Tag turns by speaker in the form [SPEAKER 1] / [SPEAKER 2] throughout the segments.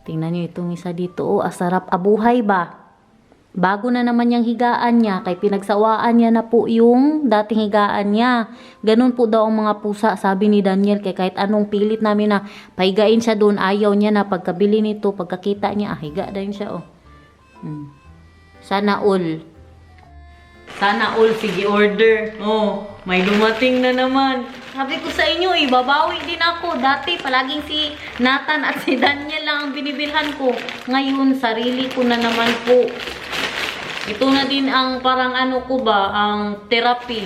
[SPEAKER 1] Tingnan nyo itong isa dito. Oh, asarap abuhay ba? Bago na naman yung higaan niya, kay pinagsawaan niya na po yung dating higaan niya. Ganun po daw ang mga pusa, sabi ni Daniel, kay kahit anong pilit namin na pahigain siya doon, ayaw niya na pagkabili nito, pagkakita niya, higa din siya, oh. Sana all. Sana all, sige order. Oh, may dumating na naman. Sabi ko sa inyo, babawi din ako. Dati, palaging si Nathan at si Daniel lang ang binibilhan ko. Ngayon, sarili ko na naman po. Ito na din ang parang ano ko ba, ang therapy.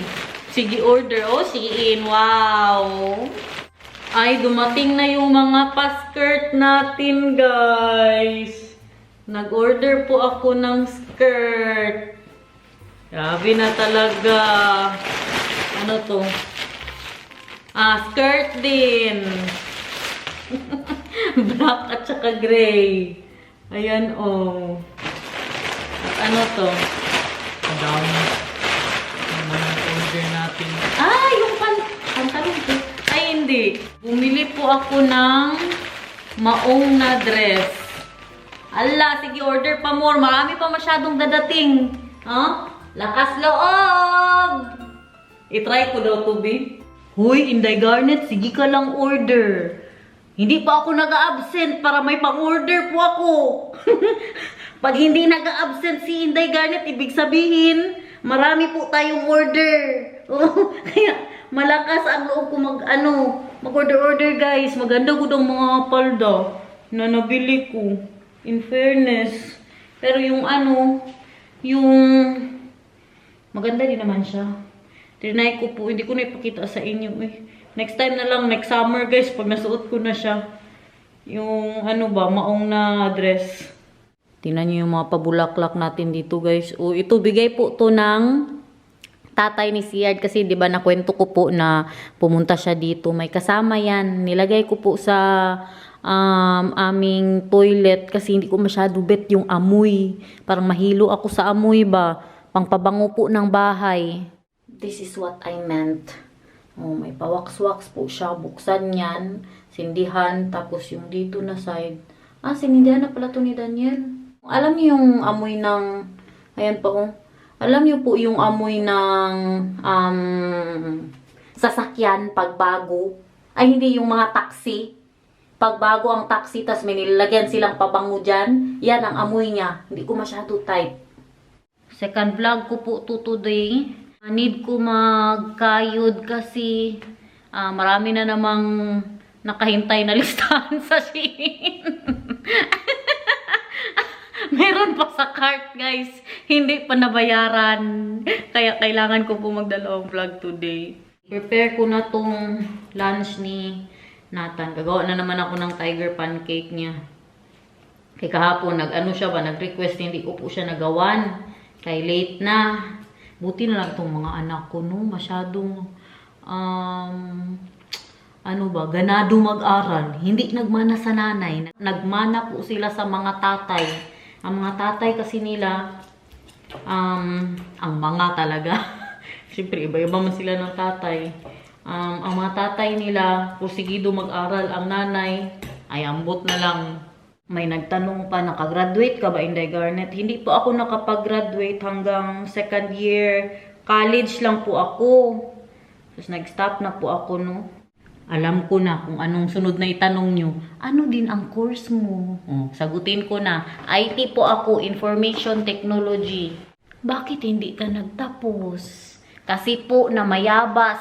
[SPEAKER 1] Sige, order. Oh, sige, wow. Ay, dumating na yung mga pa-skirt natin, guys. Nag-order po ako ng skirt. Grabe na talaga. Ano to? Skirt din. Black at saka gray. Ayan, oh. Ano to? Ang dami. Ano yung order natin? Yung pantalon ko. Ay, hindi. Bumili po ako ng maong na dress. Ala, sige, order pa more. Marami pa masyadong dadating. Lakas loob! I-try ko daw to, be. Huy, Inday Garnet, sige ka lang order. Hindi pa ako nag-absent para may pang-order po ako. Pag hindi nag-absent si Inday Garnet, ibig sabihin, marami po tayong order. Kaya, malakas ang loob ko mag-order-order, guys. Maganda ko daw mga palda na nabili ko. In fairness. Pero yung maganda din naman siya. Trinay ko po, hindi ko na ipakita sa inyo Next time na lang, next summer, guys, pag nasuot ko na siya. Yung maong na dress. Tingnan nyo yung mga pabulaklak natin dito, guys. Ito, bigay po to ng tatay ni Siard. Kasi, di ba, nakwento ko po na pumunta siya dito. May kasama yan. Nilagay ko po sa aming toilet. Kasi, hindi ko masyado bet yung amoy. Parang mahilo ako sa amoy ba. Pangpabango po ng bahay. This is what I meant. May pawaks-waks po siya. Buksan yan. Sindihan. Tapos, yung dito na side. Sinindihan na pala to ni Daniel. Alam niyo yung amoy ng, ayan po, alam niyo po yung amoy ng sasakyan pagbago. Ay, hindi yung mga taxi. Pagbago ang taxi, tas may nilalagyan silang pabango dyan. Yan ang amoy niya. Hindi ko masyado type. Second vlog ko po to today. Need ko magkayod kasi marami na namang nakahintay na listahan sa Shein. Meron pa sa cart, guys. Hindi pa nabayaran. Kaya kailangan ko po magdalawang vlog today. Prepare ko na tong lunch ni Nathan. Gagawa na naman ako ng tiger pancake niya. Kaya kahapon, nag-request, hindi ko po siya nagawan. Kaya late na. Buti na lang itong mga anak ko, no? Masyadong, ganado mag-aral. Hindi nagmana sa nanay. Nagmana po sila sa mga tatay. Ang mga tatay kasi nila, ang mga talaga. Siyempre, iba-iba man sila ng tatay. Ang mga tatay nila, pusigido mag-aral. Ang nanay, ay ambot na lang. May nagtanong pa, nakagraduate ka ba, Inday Garnet? Hindi po ako nakapag-graduate hanggang second year. College lang po ako. Tapos nag-stop na po ako, no? Alam ko na kung anong sunod na itanong nyo. Ano din ang course mo? Sagutin ko na. IT po ako, Information Technology. Bakit hindi ka nagtapos? Kasi po, namayabas.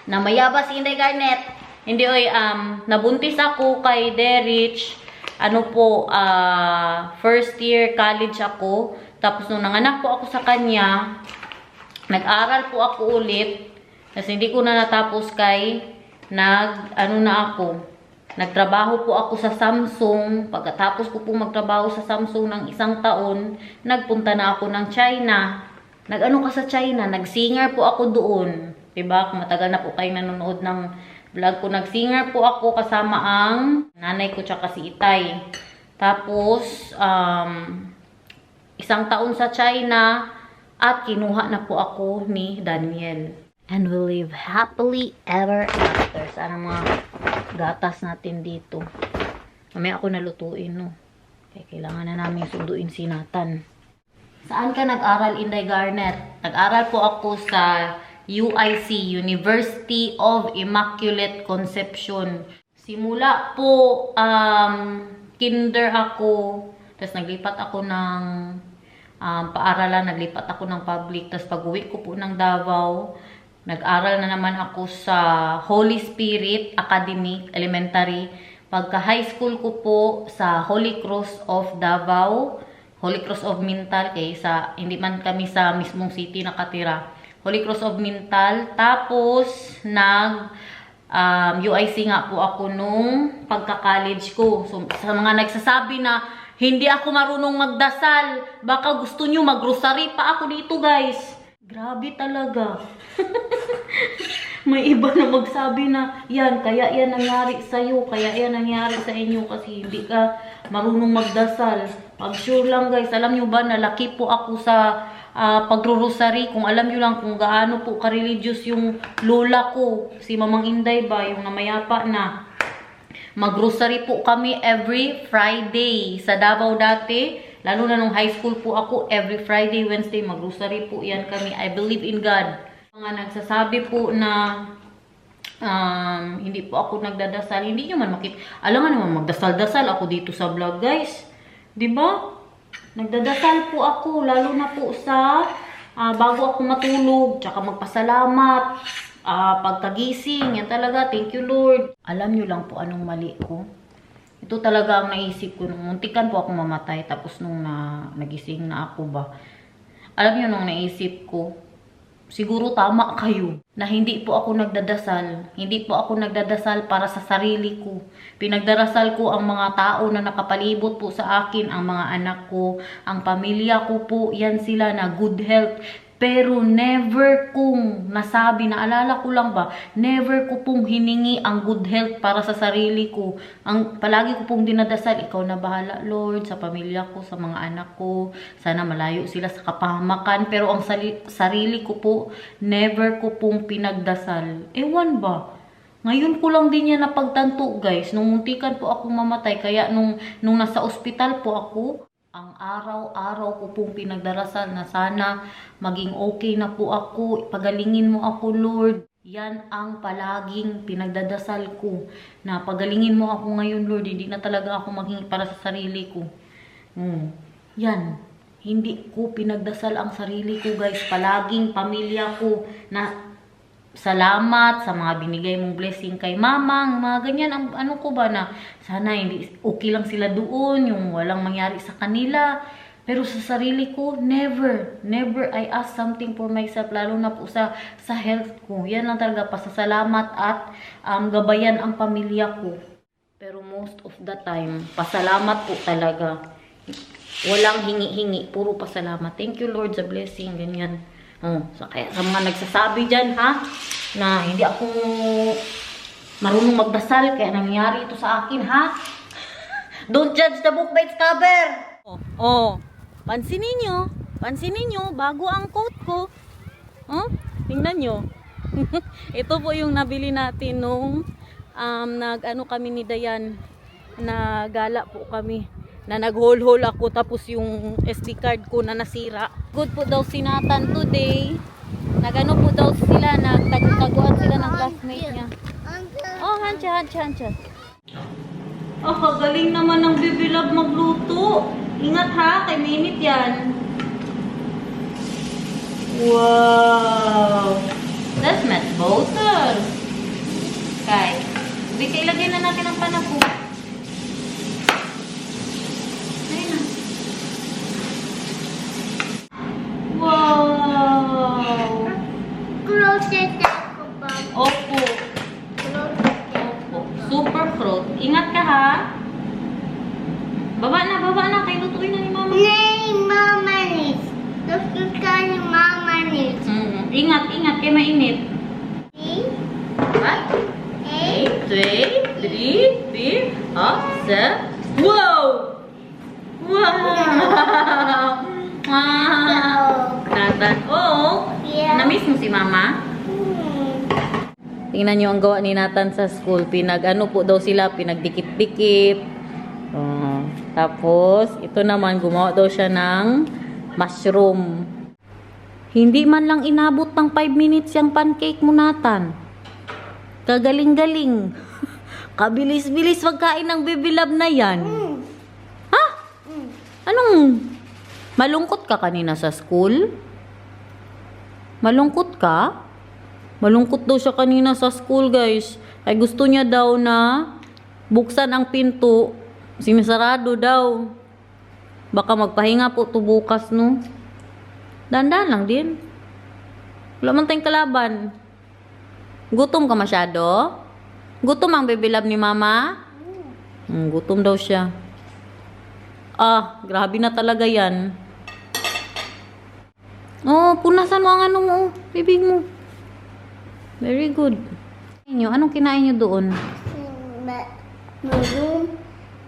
[SPEAKER 1] Namayabas, Inday Garnet. Hindi, nabuntis ako kay Derich. First year college ako. Tapos nung nanganak po ako sa kanya, nag-aral po ako ulit. Kasi hindi ko na natapos kay nagtrabaho po ako sa Samsung. Pagkatapos ko po magtrabaho sa Samsung ng 1 taon, nagpunta na ako ng China. Ka sa China? Nag-singer po ako doon. Diba? Kung matagal na po kayo nanonood ng vlog ko, nag-singer po ako kasama ang nanay ko tsaka si Itay. Tapos, 1 taon sa China at kinuha na po ako ni Daniel. And we live happily ever after. Sana mga gatas natin dito. Mamaya ako nalutuin, no? Kaya kailangan na namin sunduin si Nathan. Saan ka nag-aral, Inday Garnet? Nag-aral po ako sa UIC, University of Immaculate Conception. Simula po, kinder ako, tapos naglipat ako ng paaralan, naglipat ako ng public, tapos pag-uwi ko po ng Davao, nag-aral na naman ako sa Holy Spirit Academy, Elementary. Pagka high school ko po sa Holy Cross of Davao, Holy Cross of Mintal, kaysa hindi man kami sa mismong city nakatira. Holy Cross of Mintal. Tapos, UIC nga po ako nung pagka-college ko. So, sa mga nagsasabi na hindi ako marunong magdasal, baka gusto nyo mag-rosary pa ako dito, guys. Grabe talaga. May iba na magsabi na, yan, kaya yan nangyari sa'yo, kaya yan nangyari sa inyo kasi hindi ka marunong magdasal. Pag sure lang, guys, alam nyo ba, nalaki po ako sa pagro-rosary. Kung alam nyo lang kung gaano po ka-religious yung lola ko, si Mamang Inday ba, yung namayapa na. Mag-rosary po kami every Friday sa Davao dati. Lalo na nung high school po ako, every Friday, Wednesday, mag-rosary po yan kami. I believe in God. Mga nagsasabi po na hindi po ako nagdadasal. Hindi nyo man makita. Alam nga naman, magdasal-dasal ako dito sa vlog, guys. Diba? Nagdadasal po ako, lalo na po sa bago ako matulog, tsaka magpasalamat, pagkagising, yan talaga, thank you Lord. Alam nyo lang po anong mali ko. Ito talaga ang naisip ko, nung muntikan po ako mamatay, tapos nung nagising na ako ba. Alam nyo nung naisip ko, siguro tama kayo na hindi po ako nagdadasal. Hindi po ako nagdadasal para sa sarili ko. Pinagdarasal ko ang mga tao na nakapalibot po sa akin, ang mga anak ko, ang pamilya ko po, yan sila na good health. Pero never kong nasabi, naalala ko lang ba, never ko pong hiningi ang good health para sa sarili ko. Palagi ko pong dinadasal, ikaw na bahala Lord, sa pamilya ko, sa mga anak ko, sana malayo sila sa kapahamakan. Pero ang sarili ko po, never ko pong pinagdasal. Ewan ba? Ngayon ko lang din yan napagtanto, guys. Nung muntikan po ako mamatay, kaya nung nasa ospital po ako, ang araw-araw ko pong pinagdarasal na sana maging okay na po ako. Pagalingin mo ako, Lord. Yan ang palaging pinagdadasal ko. Na pagalingin mo ako ngayon, Lord. Hindi na talaga ako maging para sa sarili ko. Yan. Hindi ko pinagdasal ang sarili ko, guys. Palaging pamilya ko na salamat sa mga binigay mong blessing kay mamang, mga ganyan. Ano ko ba na sana hindi okay lang sila doon, yung walang mangyari sa kanila. Pero sa sarili ko, never I ask something for myself, lalo na po sa health ko. Yan lang talaga, pasasalamat at gabayan ang pamilya ko. Pero most of the time, pasalamat po talaga. Walang hingi-hingi, puro pasalamat. Thank you Lord sa blessing, ganyan. So kaya sa mga nagsasabi dyan, ha, na hindi ako marunong magdasal, kaya nangyari ito sa akin, ha? Don't judge the book by its cover! Pansinin nyo, bago ang coat ko. Tingnan nyo. Ito po yung nabili natin nung nag-ano kami ni Dayan, na gala po kami. Na nag-haul-haul ako, tapos yung SD card ko na nasira. Good po daw si Nathan today. Nagano po daw sila, nagtaguan sila ng classmate niya. Oh, hancha. Oh, kagaling naman ng Baby Love magluto. Ingat ha, kay minute yan. Wow! That's much butter. Kay, ilagay na natin ang panako. Wow!
[SPEAKER 2] Closet ako, Bob.
[SPEAKER 1] Opo. Super fruit. Ingat ka ha. Baba na. Kay lutuin na ni Mama.
[SPEAKER 2] Nay, Mama Nis. Lutuin ka ni Mama Nis.
[SPEAKER 1] Ingat. Kaya mainit. What?
[SPEAKER 2] 8,
[SPEAKER 1] 8, 2, 3, 4, 5, 6. Wow! Nathan,
[SPEAKER 2] Yeah.
[SPEAKER 1] na-miss mo si Mama? Tingnan nyo ang gawa ni Nathan sa school. Pinag-ano po daw sila, pinagdikit-dikit. Tapos, ito naman, gumawa daw siya ng mushroom. Hindi man lang inabot ng 5 minutes yung pancake mo, Nathan. Kagaling-galing. Kabilis-bilis magkain ng bibilab na yan. Ha? Anong? Malungkot ka kanina sa school? Malungkot ka? Malungkot daw siya kanina sa school, guys. Ay gusto niya daw na buksan ang pinto. Sinisarado daw. Baka magpahinga po to bukas, no? Dandan lang din. Wala man tayong kalaban. Gutom ka masyado? Gutom ang bibilab ni mama? Gutom daw siya. Ah, grabe na talaga yan. Oh, punasan mo ang ano mo, bibig mo. Very good. Anong kinain niyo doon?
[SPEAKER 2] Melon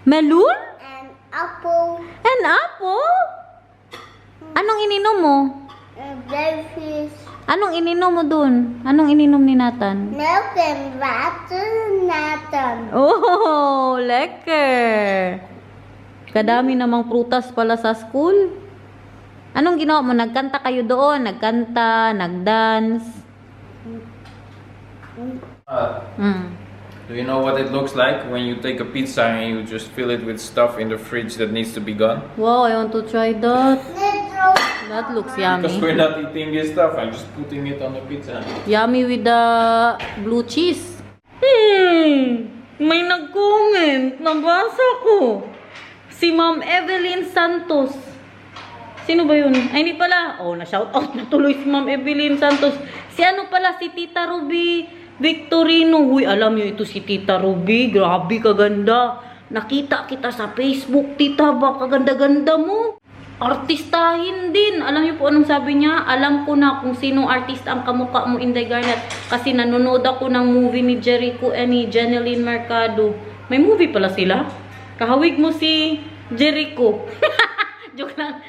[SPEAKER 1] Melon?
[SPEAKER 2] and apple.
[SPEAKER 1] And apple? Anong ininom mo?
[SPEAKER 2] Jellyfish.
[SPEAKER 1] Anong ininom mo doon? Anong ininom ni Nathan?
[SPEAKER 2] Milk and water, Nathan.
[SPEAKER 1] Oh, lekker. Kadami namang prutas pala sa school. Anong ginawa mo? Nagkanta kayo doon? Nagkanta, nagdance?
[SPEAKER 3] Do you know what it looks like when you take a pizza and you just fill it with stuff in the fridge that needs to be gone?
[SPEAKER 1] Wow, I want to try that. That looks
[SPEAKER 3] Because
[SPEAKER 1] yummy.
[SPEAKER 3] we're not eating this stuff, I'm just putting it on the pizza.
[SPEAKER 1] Yummy with the blue cheese. May nag-comment. Nabasa ko. Si Ma'am Evelyn Santos. Sino ba yun? Ay, hindi pala. Oh, na-shoutout na tuloy si Ma'am Evelyn Santos. Si ano pala? Si Tita Ruby Victorino. Huy, alam niyo ito si Tita Ruby. Grabe, kaganda. Nakita kita sa Facebook, Tita. Ba, kaganda-ganda mo. Artistahin din. Alam niyo po anong sabi niya? Alam ko na kung sinong artista ang kamukha mo, Inday Garnet. Kasi nanonood ako ng movie ni Jericho and ni Jeneline Mercado. May movie pala sila. Kahawig mo si Jericho. Joke lang.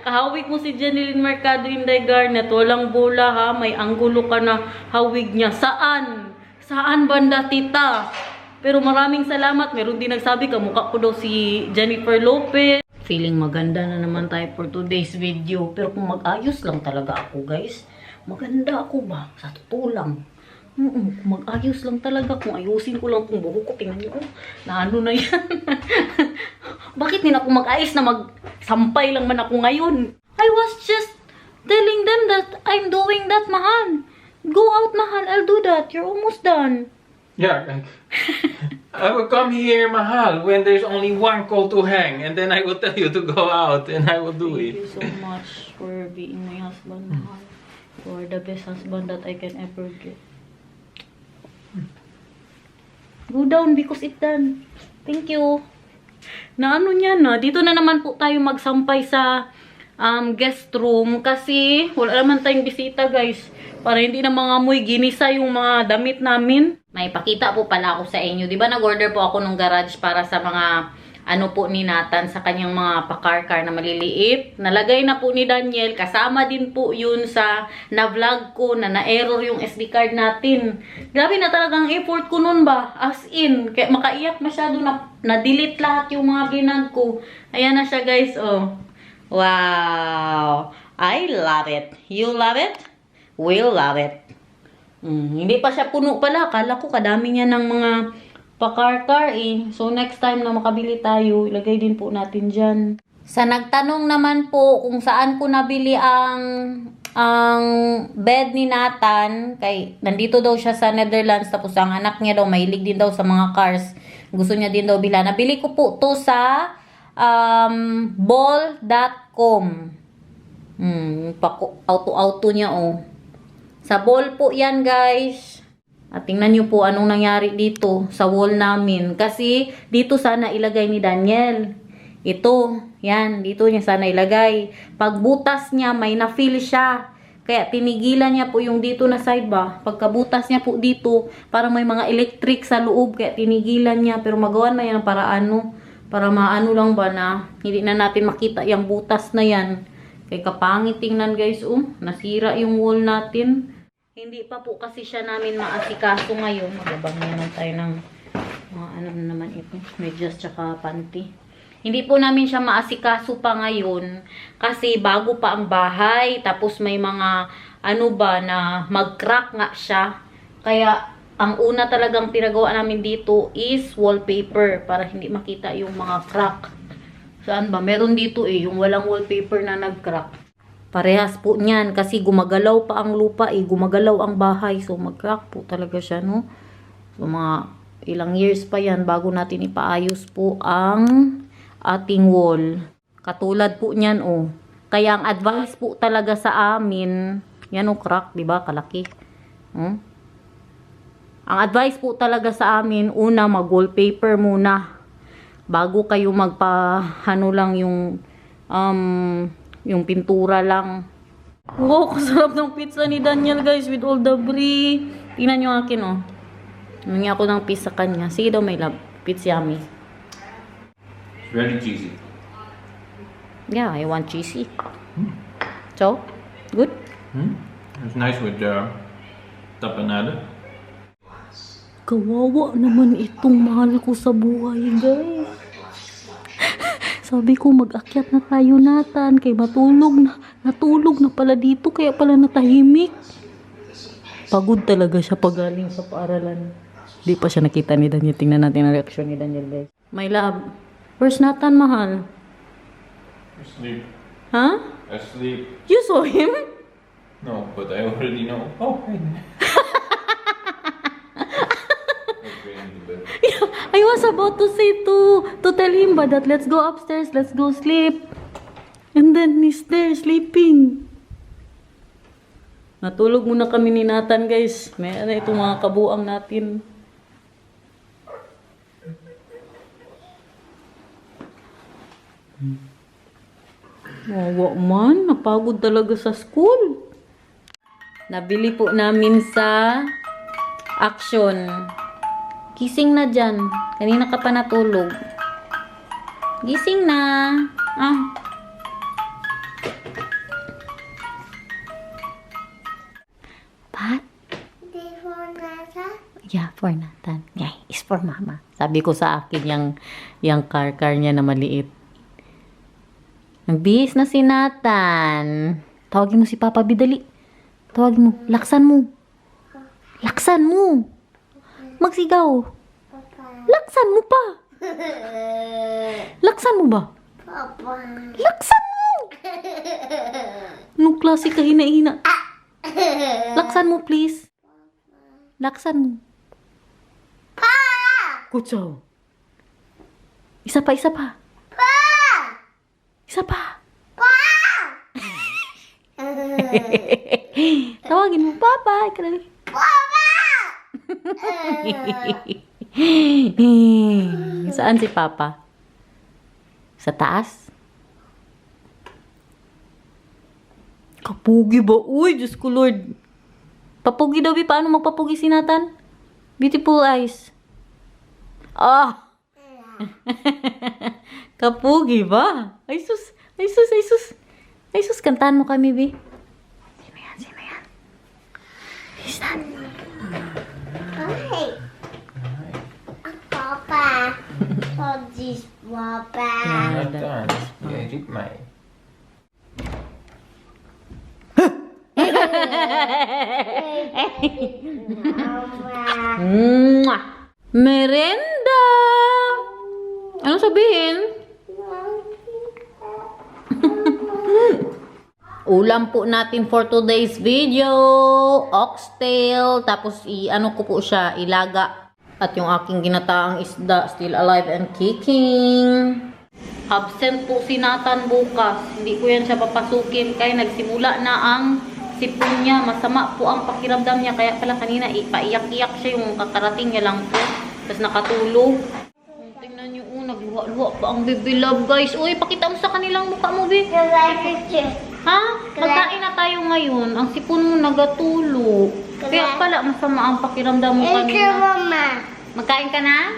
[SPEAKER 1] Kahawig mo si Jeneline Mercado, Inday Garnet. Walang bola ha. May anggulo ka na hawig niya. Saan? Saan banda, tita? Pero maraming salamat. Meron din nagsabi, kamukha ko daw si Jennifer Lopez. Feeling maganda na naman tayo for today's video. Pero kung mag-ayos lang talaga ako, guys. Maganda ako ba? Sa totoo lang. Kung mag-ayos lang talaga. Kung ayusin ko lang kung buhok ko. Tingnan nyo. Na ano na yan. Bakit din ako mag-ayos na magsampay lang man ako ngayon? I was just telling them that I'm doing that, Mahal. Go out, Mahal. I'll do that. You're almost done.
[SPEAKER 3] Yeah, like, I will come here, Mahal, when there's only one call to hang, and then I will tell you to go out, and I will do
[SPEAKER 1] Thank
[SPEAKER 3] it.
[SPEAKER 1] you so much for being my husband, Mahal. You are the best husband that I can ever get. Go down because it's done. Thank you. Na ano niya na, dito na naman po tayo magsampay sa guest room kasi wala naman tayong bisita, guys. Para hindi na mga amoy ginisa yung mga damit namin. May pakita po pala ako sa inyo. Diba nag-order po ako ng garage para sa mga ano po ni Nathan sa kanyang mga pakar-car na maliliit. Nalagay na po ni Daniel. Kasama din po yun sa na-vlog ko na na-error yung SD card natin. Grabe na talagang effort ko nun ba? As in. Kaya makaiyak masyado na na-delete lahat yung mga ginag ko. Ayan na siya, guys. Oh. Wow. I love it. You love it? We'll love it. Hindi pa siya puno pala. Akala ko kadami niya ng mga pakar-car eh. So next time na makabili tayo, ilagay din po natin dyan. Sa nagtanong naman po kung saan ko nabili ang bed ni Nathan, kay nandito daw siya sa Netherlands, tapos ang anak niya daw mahilig din daw sa mga cars. Gusto niya din daw bila. Nabili ko po to sa ball.com. Auto-auto niya oh. Sa ball po yan, guys. At tingnan nyo po anong nangyari dito sa wall namin. Kasi dito sana ilagay ni Daniel. Ito, yan, dito niya sana ilagay. Pagbutas niya, may na-feel siya. Kaya tinigilan niya po yung dito na side ba. Pagkabutas niya po dito, parang may mga electric sa loob. Kaya tinigilan niya. Pero magawan na yan para ano. Para maano lang ba na hindi na natin makita yung butas na yan. Kaya kapangit tingnan, guys. Nasira yung wall natin. Hindi pa po kasi siya namin maasikaso ngayon. Magabang naman tayo ng mga ano naman ito. Medyas tsaka panty.
[SPEAKER 4] Hindi po namin siya maasikaso pa ngayon kasi bago pa ang bahay. Tapos may mga ano ba na mag-crack nga siya. Kaya ang una talagang pinagawa namin dito is wallpaper para hindi makita yung mga crack. Saan ba? Meron dito yung walang wallpaper na nag-crack. Parehas po niyan kasi gumagalaw pa ang lupa gumagalaw ang bahay. So mag-crack po talaga siya, no? So mga ilang years pa yan bago natin ipaayos po ang ating wall. Katulad po niyan, Kaya ang advice po talaga sa amin, yan crack, di ba? Kalaki. Ang advice po talaga sa amin, una mag-wallpaper muna. Bago kayo magpahano lang yung pintura lang. Wow, kasarap ng pizza ni Daniel, guys, with all the brie. Tingnan nyo akin, Nangyay ako ng pizza kanya. Sige daw, my love. Pizza yummy.
[SPEAKER 3] It's very cheesy.
[SPEAKER 4] Yeah, I want cheesy. So, good?
[SPEAKER 3] It's nice with tapenade.
[SPEAKER 4] Kawawa naman itong mahal ko sa buhay, guys. Sabi ko, mag-akyat na tayo, Nathan. Kay matulog na. Natulog na pala dito. Kaya pala natahimik. Pagod talaga siya pagaling sa paaralan. Di pa siya nakita ni Daniel. Tingnan natin ang reaksyon ni Daniel, guys. My love. Where's Nathan, mahal?
[SPEAKER 3] Asleep.
[SPEAKER 4] Huh?
[SPEAKER 3] Asleep.
[SPEAKER 4] You saw him?
[SPEAKER 3] No, but I already know. Oh, hey.
[SPEAKER 4] I was about to say to tell him ba that let's go upstairs, let's go sleep. And then he's there sleeping. Natulog muna kami ni Nathan, guys. May itong mga kabuang natin. Wawa man, napagod talaga sa school. Nabili po namin sa Action. Gising na dyan. Kanina ka pa natulog. Gising na. Pat?
[SPEAKER 2] For Nathan?
[SPEAKER 4] Yeah, for Nathan. Yeah, it's for Mama. Sabi ko sa akin yung car niya na maliit. Nagbihis na si Nathan. Tawagin mo si Papa Bidali. Tawagin mo. Laksan mo. Laksan mo. Magsigaw. Laksan mo pa. Laksan mo ba?
[SPEAKER 2] Papa.
[SPEAKER 4] Laksan mo. Anong klase ka hina-hina? Laksan mo, please. Laksan mo.
[SPEAKER 2] Pa!
[SPEAKER 4] Kutsaw. Isa pa, isa pa.
[SPEAKER 2] Pa!
[SPEAKER 4] Isa pa.
[SPEAKER 2] Pa!
[SPEAKER 4] Tawagin mo, Papa.
[SPEAKER 2] Papa!
[SPEAKER 4] Saan si Papa? Sa taas? Kapugi ba? Uy, Diyos ko Lord. Papugi daw, paano magpapugi si Nathan? Beautiful eyes. Kapugi ba? Ay sus, ay sus, ay sus. Ay sus, kantahan mo kami, Bi. Sino yan? Sino yan? Who's that?
[SPEAKER 2] Hi. Papa. Oh, this Papa.
[SPEAKER 3] Nathan, spirit my.
[SPEAKER 4] Mwah! Merenda! Ano sabihin? Ulam po natin for today's video. Oxtail. Tapos ano ko po siya, ilaga. At yung aking ginataang isda, still alive and kicking. Absent po si Nathan bukas. Hindi ko yan siya papasukin. Kaya nagsimula na ang sipon niya. Masama po ang pakiramdam niya. Kaya pala kanina ipaiyak-iyak siya yung kakarating niya lang po. Tapos nakatulog. Tingnan niyo, nagluwa-luwa pa ang baby love, guys. Uy, pakita mo sa kanilang mukha mo, baby. Ha? Magkain na tayo ngayon. Ang sipon mo nagatulog. Kaya pala masama ang pakiramdam mo
[SPEAKER 2] Thank you,
[SPEAKER 4] kanina.
[SPEAKER 2] Mama.
[SPEAKER 4] Magkain ka na?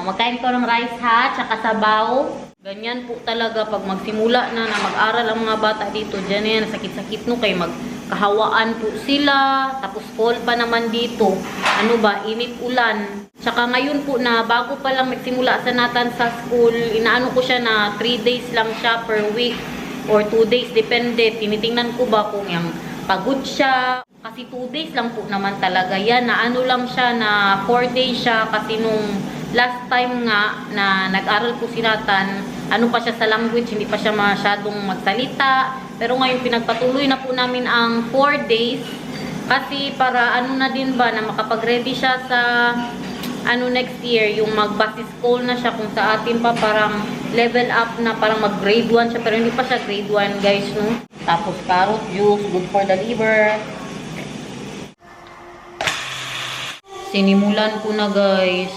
[SPEAKER 4] Magkain ka ng rice ha, tsaka sabaw. Ganyan po talaga pag magsimula na mag-aral ang mga bata dito. Diyan yan, sakit-sakit no, kay magkahawaan po sila. Tapos fall pa naman dito. Ano ba, init ulan. Tsaka ngayon po na bago pa lang nagsimula sa Nathan sa school, inaano ko siya na 3 days lang siya per week or 2 days, depende. Tinitingnan ko ba kung yung pagod siya. Kasi 2 days lang po naman talaga yan. Na ano lang siya na 4 days siya kasi nung last time nga na nag-aral po si Nathan, ano pa siya sa language, hindi pa siya masyadong magsalita. Pero ngayon pinagpatuloy na po namin ang 4 days kasi para ano na din ba na makapag-ready siya sa ano next year, yung mag-basic school na siya kung sa atin pa parang level up na, parang mag-grade 1 siya pero hindi pa siya grade 1 guys, no? Tapos carrot juice, good for the liver. Sinimulan ko na guys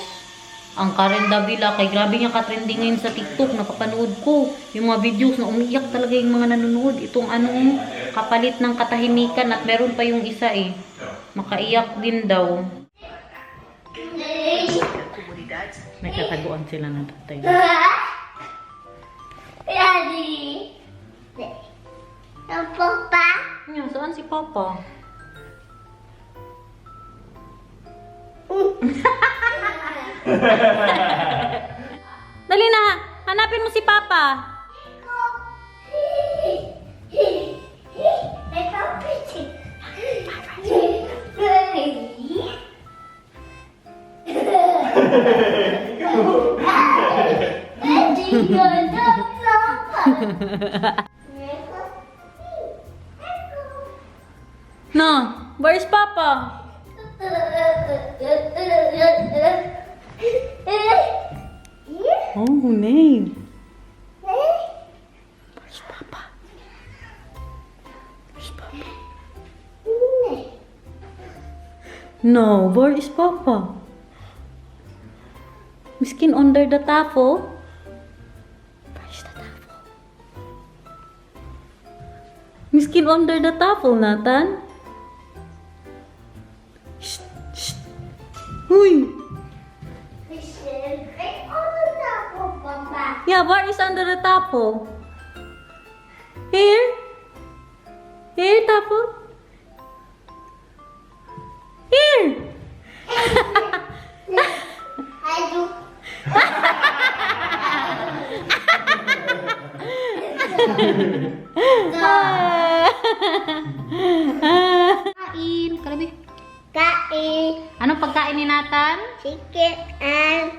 [SPEAKER 4] ang Karen Davila, kay grabe niya ka-trending ngayon sa TikTok, napapanood ko yung mga videos na umiiyak talaga yung mga nanonood. Itong anong kapalit ng katahimikan at meron pa yung isa makaiyak din daw. May kataguan sila ng tatay.
[SPEAKER 2] Daddy. Ang papa.
[SPEAKER 4] Saan si Papa? Dali na, hanapin mo si Papa. No, where's Papa? Oh, name. Where's Papa? Where's Papa? No, where is Papa? Miskin under the tafel. Where's the tafel? Miskin under the tafel, Nathan. Shh, shh. Huy. Yeah, where is under the tafel? Here? Here, tafel? Here! Kain, karabi.
[SPEAKER 2] Kain.
[SPEAKER 4] Anong pagkain ni Nathan?
[SPEAKER 2] Chicken and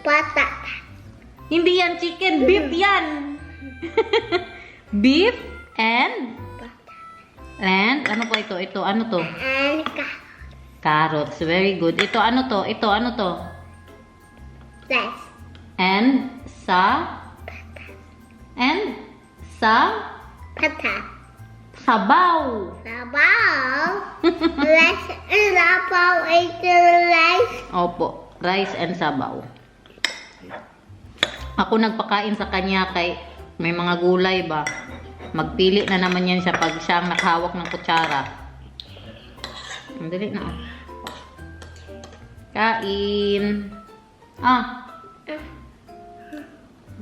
[SPEAKER 2] pata.
[SPEAKER 4] Hindi yan chicken, beef yan. Beef and ano po ito? Ito ano to?
[SPEAKER 2] And
[SPEAKER 4] Carrots. Very good. Ito ano to? Ito ano to?
[SPEAKER 2] rice.
[SPEAKER 4] And sa
[SPEAKER 2] Pata.
[SPEAKER 4] sabaw.
[SPEAKER 2] Sabaw. Rice and sabaw. Ito rice.
[SPEAKER 4] Opo, rice and sabaw. Ako nagpakain sa kanya kay may mga gulay ba. Magpili na naman yan siya pag siya ang nakahawak ng kutsara. Ang dali na. Kain.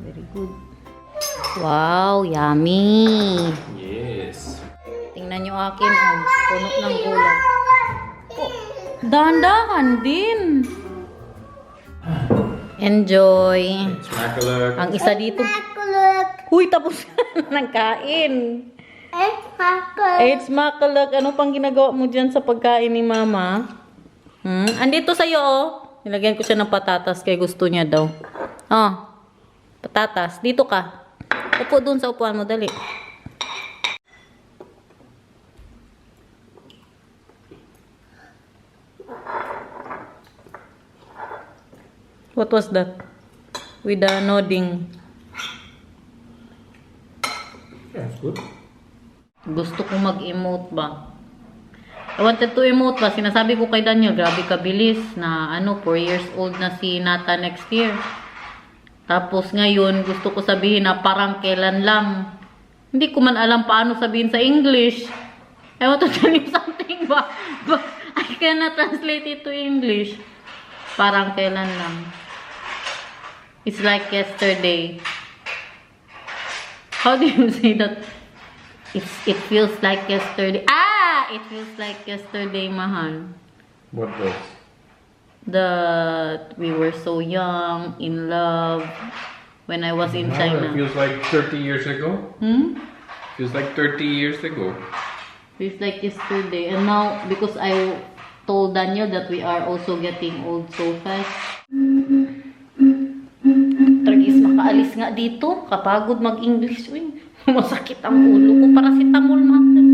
[SPEAKER 4] Very good. Wow, yummy.
[SPEAKER 3] Yes.
[SPEAKER 4] Tingnan nyo akin, puno ng gulay. Oh, dahan-dahan din. Enjoy.
[SPEAKER 3] Smakalurk.
[SPEAKER 4] Ang isa dito.
[SPEAKER 2] Makulot.
[SPEAKER 4] Huy, tapos ng kain.
[SPEAKER 2] Makulot.
[SPEAKER 4] It's makalak. Ano pang ginagawa mo dyan sa pagkain ni Mama? Andito sa'yo, oh. Nilagyan ko siya ng patatas kaya gusto niya daw. Oh, patatas. Dito ka. Upo dun sa upuan mo. Dali. What was that? With the nodding.
[SPEAKER 3] Yeah, it's good.
[SPEAKER 4] Gusto ko mag-emote ba? I wanted to emote ba? Sinasabi ko kay Daniel, grabe kabilis na 4 years old na si Nata next year. Tapos ngayon, gusto ko sabihin na parang kailan lang. Hindi ko man alam paano sabihin sa English. I want to tell you something ba? But I cannot translate it to English. Parang kailan lang. It's like yesterday. How do you say that? It feels like yesterday. It feels like yesterday, mahal.
[SPEAKER 3] What does?
[SPEAKER 4] that we were so young, in love, when I was in
[SPEAKER 3] Now
[SPEAKER 4] China.
[SPEAKER 3] it feels like 30 years ago. Feels like 30 years ago.
[SPEAKER 4] Feels like yesterday. And now, because I told Daniel that we are also getting old so fast. Tragis, makaalis nga dito. Kapagod mag-English. Uy, masakit ang ulo ko. Paracetamol, mother.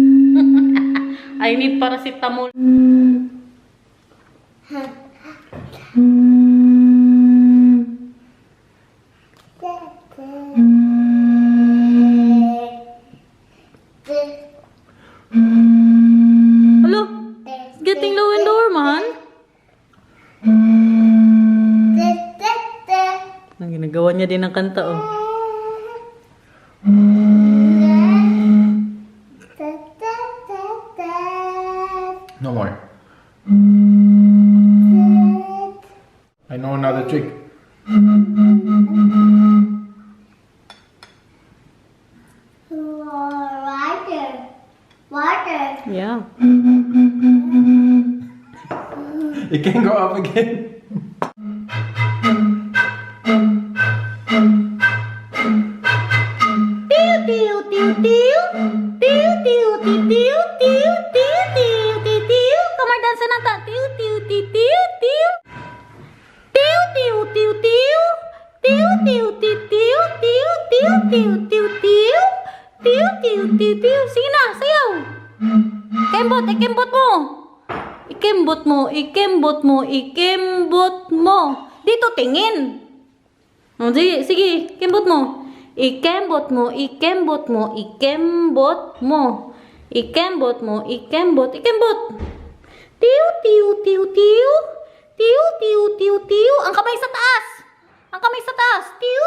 [SPEAKER 4] I need paracetamol. Hello? It's getting low and lower, man. Ang ginagawa niya din ng kanta, oh.
[SPEAKER 3] No more. I know another trick.
[SPEAKER 2] Water.
[SPEAKER 4] Yeah.
[SPEAKER 3] It can go up again.
[SPEAKER 4] Kamar dansa nata. Sige na, sayaw. Ikembot mo. Dito tingin. Sige, kembot mo. Ikembot mo. Tiu. Ang kamay sa taas. Tiu.